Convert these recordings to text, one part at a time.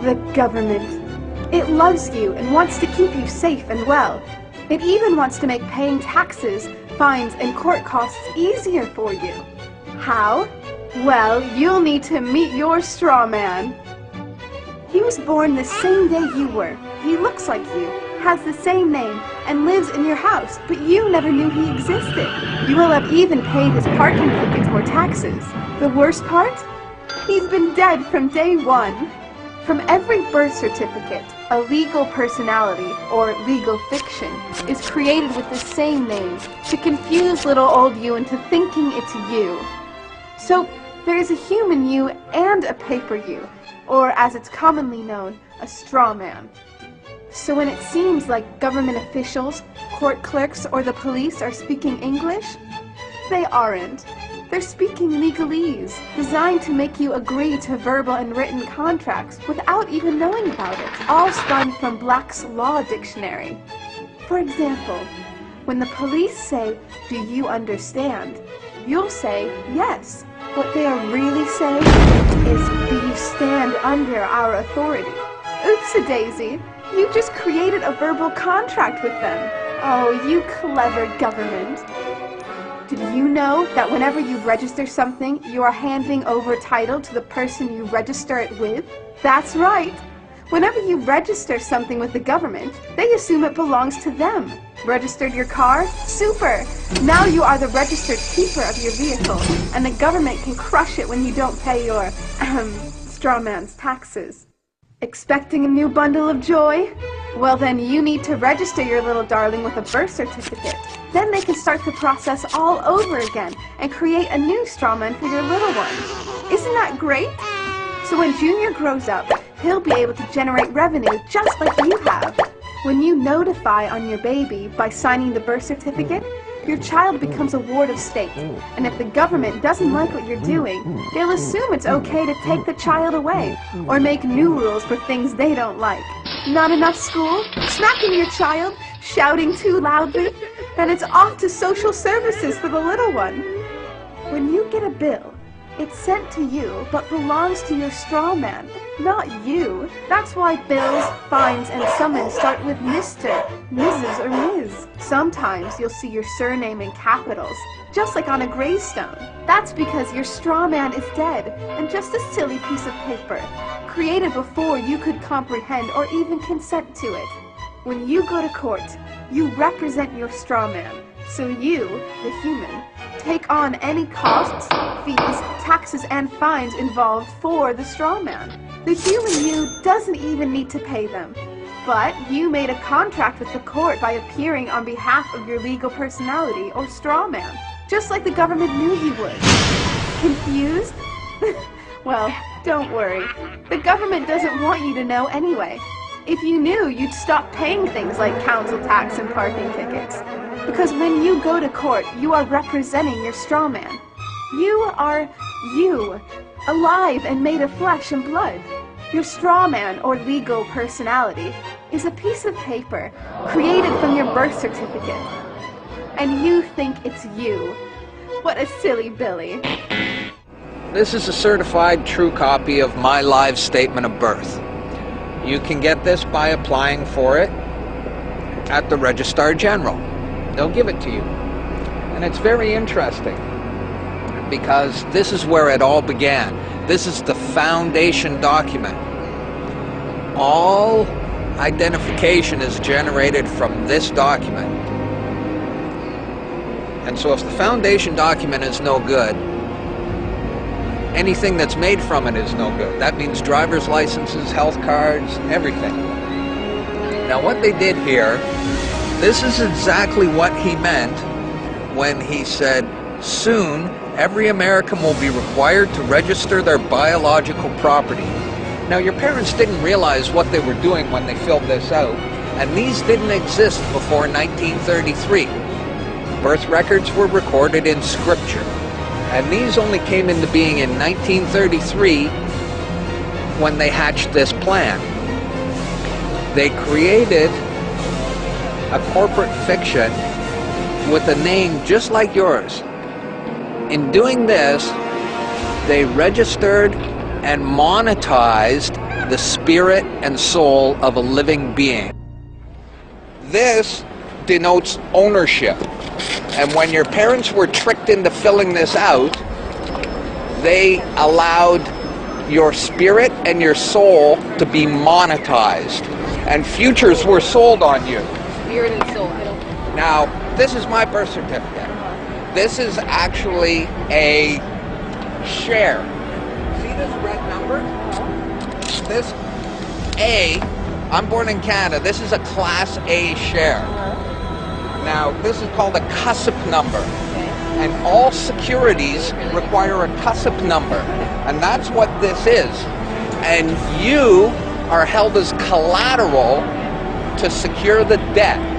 the government. It loves you and wants to keep you safe and well. It even wants to make paying taxes, fines, and court costs easier for you. How? Well, you'll need to meet your straw man. He was born the same day you were. He looks like you, has the same name, and lives in your house, but you never knew he existed. You will have even paid his parking tickets or taxes. The worst part? He's been dead from day one. From every birth certificate, a legal personality, or legal fiction, is created with the same name to confuse little old you into thinking it's you. So, there's a human you and a paper you, or as it's commonly known, a straw man. So when it seems like government officials, court clerks, or the police are speaking English, they aren't. They're speaking legalese, designed to make you agree to verbal and written contracts without even knowing about it, all spun from Black's Law Dictionary. For example, when the police say, "Do you understand?" you'll say, "Yes." What they are really saying is, "Do you stand under our authority?" Oops-a-daisy, you just created a verbal contract with them. Oh, you clever government. Did you know that whenever you register something, you are handing over title to the person you register it with? That's right. Whenever you register something with the government, they assume it belongs to them. Registered your car? Super! Now you are the registered keeper of your vehicle, and the government can crush it when you don't pay your, straw man's taxes. Expecting a new bundle of joy? Well then you need to register your little darling with a birth certificate. Then they can start the process all over again and create a new straw man for your little one. Isn't that great? So when Junior grows up, he'll be able to generate revenue just like you have. When you notify on your baby by signing the birth certificate, your child becomes a ward of state, and if the government doesn't like what you're doing, they'll assume it's okay to take the child away, or make new rules for things they don't like. Not enough school? Smacking your child? Shouting too loudly? Then it's off to social services for the little one. When you get a bill, it's sent to you, but belongs to your straw man, not you. That's why bills, fines, and summons start with Mr., Mrs., or Ms. Sometimes you'll see your surname in capitals, just like on a gravestone. That's because your straw man is dead, and just a silly piece of paper, created before you could comprehend or even consent to it. When you go to court, you represent your straw man, so you, the human, take on any costs, fees, taxes, and fines involved for the straw man. The human you doesn't even need to pay them. But you made a contract with the court by appearing on behalf of your legal personality or straw man, just like the government knew you would. Confused? Well, don't worry. The government doesn't want you to know anyway. If you knew, you'd stop paying things like council tax and parking tickets. Because when you go to court, you are representing your straw man. You are you, alive and made of flesh and blood. Your straw man, or legal personality, is a piece of paper created from your birth certificate. And you think it's you. What a silly Billy. This is a certified true copy of my live statement of birth. You can get this by applying for it at the Registrar General. They'll give it to you. And it's very interesting because this is where it all began. This is the foundation document. All identification is generated from this document. And so if the foundation document is no good, anything that's made from it is no good. That means driver's licenses, health cards, everything. Now what they did here, this is exactly what he meant when he said, soon every American will be required to register their biological property. Now your parents didn't realize what they were doing when they filled this out, and these didn't exist before 1933. Birth records were recorded in scripture, and these only came into being in 1933 when they hatched this plan. They created a corporate fiction with a name just like yours. In doing this, they registered and monetized the spirit and soul of a living being. This denotes ownership. And when your parents were tricked into filling this out, they allowed your spirit and your soul to be monetized. And futures were sold on you. Spirit and soul. Now, this is my birth certificate. This is actually a share. See this red number? This A, I'm born in Canada, this is a Class A share. Now, this is called a CUSIP number. And all securities require a CUSIP number. And that's what this is. And you are held as collateral to secure the debt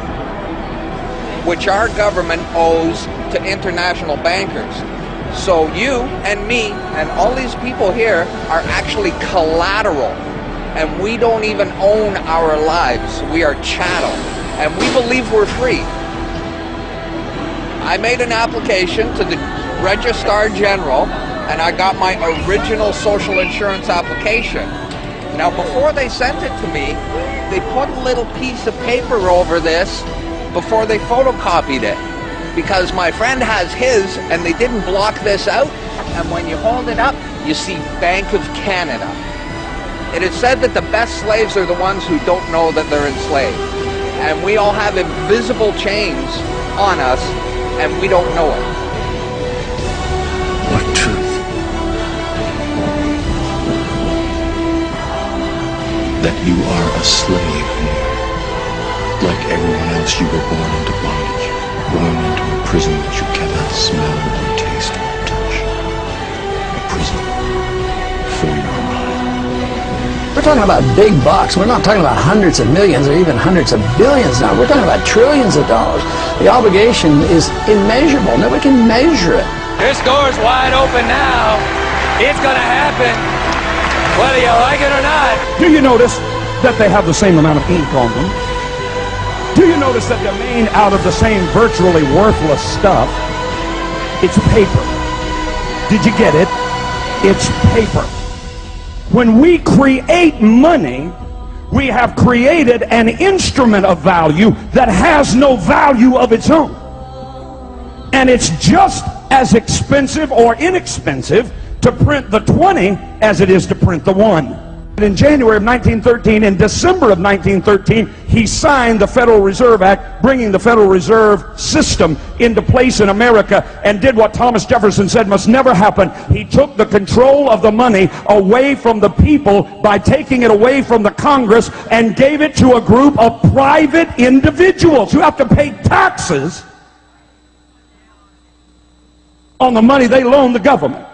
which our government owes to international bankers. So you and me and all these people here are actually collateral. And we don't even own our lives. We are chattel. And we believe we're free. I made an application to the Registrar General and I got my original social insurance application. Now before they sent it to me, they put a little piece of paper over this before they photocopied it. Because my friend has his and they didn't block this out. And when you hold it up, you see Bank of Canada. It is said that the best slaves are the ones who don't know that they're enslaved. And we all have invisible chains on us and we don't know it. What truth? That you are a slave here. Like everyone else, you were born into bondage. Born into a prison that you cannot smell or taste or touch. A prison for your mind. We're talking about big bucks. We're not talking about hundreds of millions or even hundreds of billions now. We're talking about trillions of dollars. The obligation is immeasurable. Nobody can measure it. This door's wide open now. It's gonna happen, whether you like it or not. Do you notice that they have the same amount of ink on them? Do you notice that they're made out of the same virtually worthless stuff? It's paper. Did you get it? It's paper. When we create money, we have created an instrument of value that has no value of its own. And it's just as expensive or inexpensive to print the 20 as it is to print the 1. In January of 1913, in December of 1913, he signed the Federal Reserve Act, bringing the Federal Reserve System into place in America, and did what Thomas Jefferson said must never happen. He took the control of the money away from the people by taking it away from the Congress and gave it to a group of private individuals who have to pay taxes on the money they loan the government.